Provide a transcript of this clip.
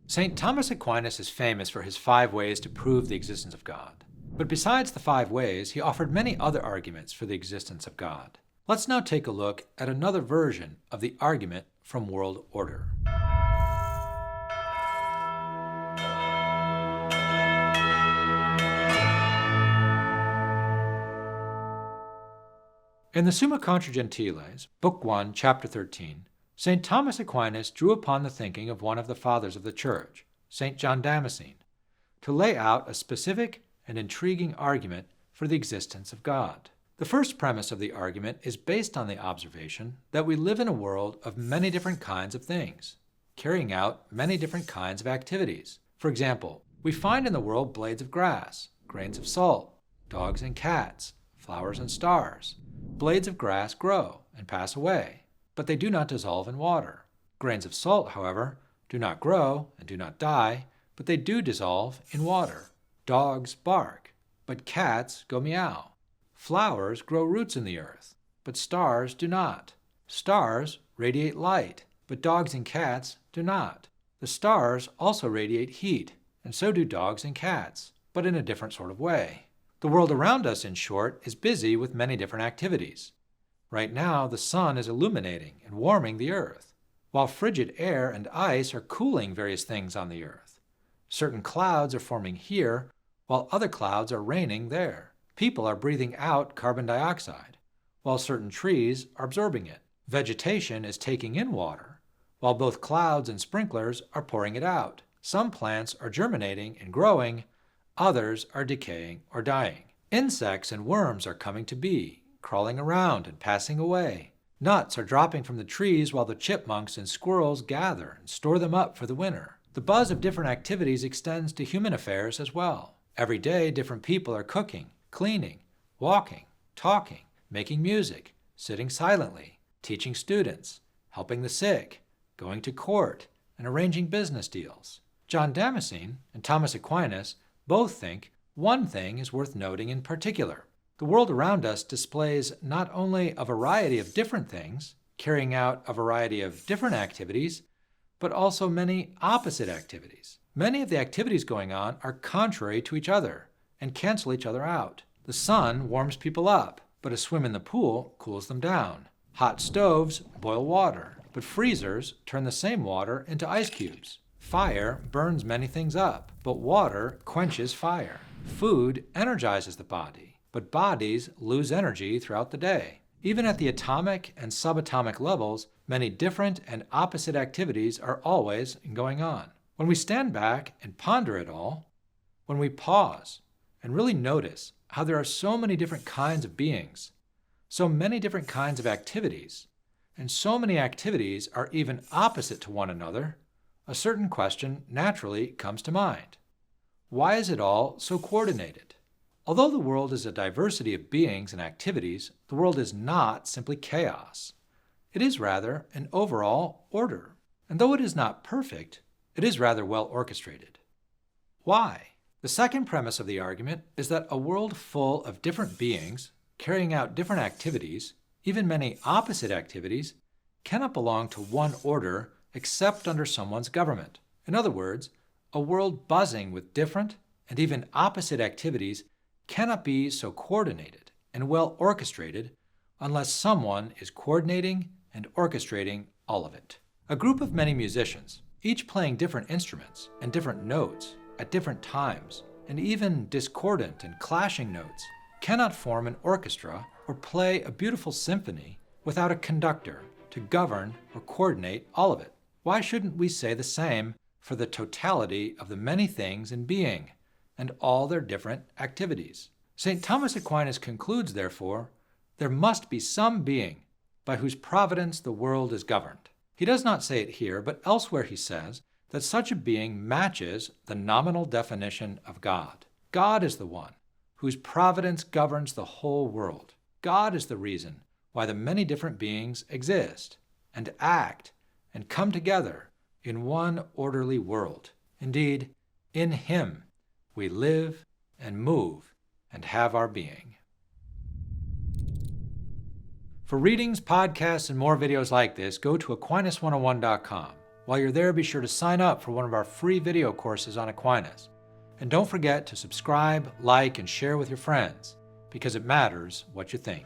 St. Thomas Aquinas is famous for his 5 ways to prove the existence of God. But besides the 5 ways, he offered many other arguments for the existence of God. Let's now take a look at another version of the argument from world order. In the Summa Contra Gentiles, Book 1, Chapter 13, St. Thomas Aquinas drew upon the thinking of one of the Fathers of the Church, St. John Damascene, to lay out a specific and intriguing argument for the existence of God. The first premise of the argument is based on the observation that we live in a world of many different kinds of things, carrying out many different kinds of activities. For example, we find in the world blades of grass, grains of salt, dogs and cats, flowers and stars. Blades of grass grow and pass away, but they do not dissolve in water. Grains of salt, however, do not grow and do not die, but they do dissolve in water. Dogs bark, but cats go meow. Flowers grow roots in the earth, but stars do not. Stars radiate light, but dogs and cats do not. The stars also radiate heat, and so do dogs and cats, but in a different sort of way. The world around us, in short, is busy with many different activities. Right now, the sun is illuminating and warming the earth, while frigid air and ice are cooling various things on the earth. Certain clouds are forming here, while other clouds are raining there. People are breathing out carbon dioxide, while certain trees are absorbing it. Vegetation is taking in water, while both clouds and sprinklers are pouring it out. Some plants are germinating and growing, others are decaying or dying. Insects and worms are coming to be, crawling around and passing away. Nuts are dropping from the trees while the chipmunks and squirrels gather and store them up for the winter. The buzz of different activities extends to human affairs as well. Every day, different people are cooking, cleaning, walking, talking, making music, sitting silently, teaching students, helping the sick, going to court, and arranging business deals. John Damascene and Thomas Aquinas both think one thing is worth noting in particular. The world around us displays not only a variety of different things, carrying out a variety of different activities, but also many opposite activities. Many of the activities going on are contrary to each other and cancel each other out. The sun warms people up, but a swim in the pool cools them down. Hot stoves boil water, but freezers turn the same water into ice cubes. Fire burns many things up, but water quenches fire. Food energizes the body, but bodies lose energy throughout the day. Even at the atomic and subatomic levels, many different and opposite activities are always going on. When we stand back and ponder it all, when we pause and really notice how there are so many different kinds of beings, so many different kinds of activities, and so many activities are even opposite to one another, a certain question naturally comes to mind. Why is it all so coordinated? Although the world is a diversity of beings and activities, the world is not simply chaos. It is rather an overall order. And though it is not perfect, it is rather well orchestrated. Why? The second premise of the argument is that a world full of different beings, carrying out different activities, even many opposite activities, cannot belong to one order except under someone's government. In other words, a world buzzing with different and even opposite activities cannot be so coordinated and well orchestrated unless someone is coordinating and orchestrating all of it. A group of many musicians, each playing different instruments and different notes at different times, and even discordant and clashing notes, cannot form an orchestra or play a beautiful symphony without a conductor to govern or coordinate all of it. Why shouldn't we say the same for the totality of the many things in being and all their different activities? St. Thomas Aquinas concludes, therefore, there must be some being by whose providence the world is governed. He does not say it here, but elsewhere he says that such a being matches the nominal definition of God. God is the one whose providence governs the whole world. God is the reason why the many different beings exist and act and come together in one orderly world. Indeed, in Him we live and move and have our being. For readings, podcasts, and more videos like this, go to Aquinas101.com While you're there, be sure to sign up for one of our free video courses on Aquinas. And don't forget to subscribe, like, and share with your friends, because it matters what you think.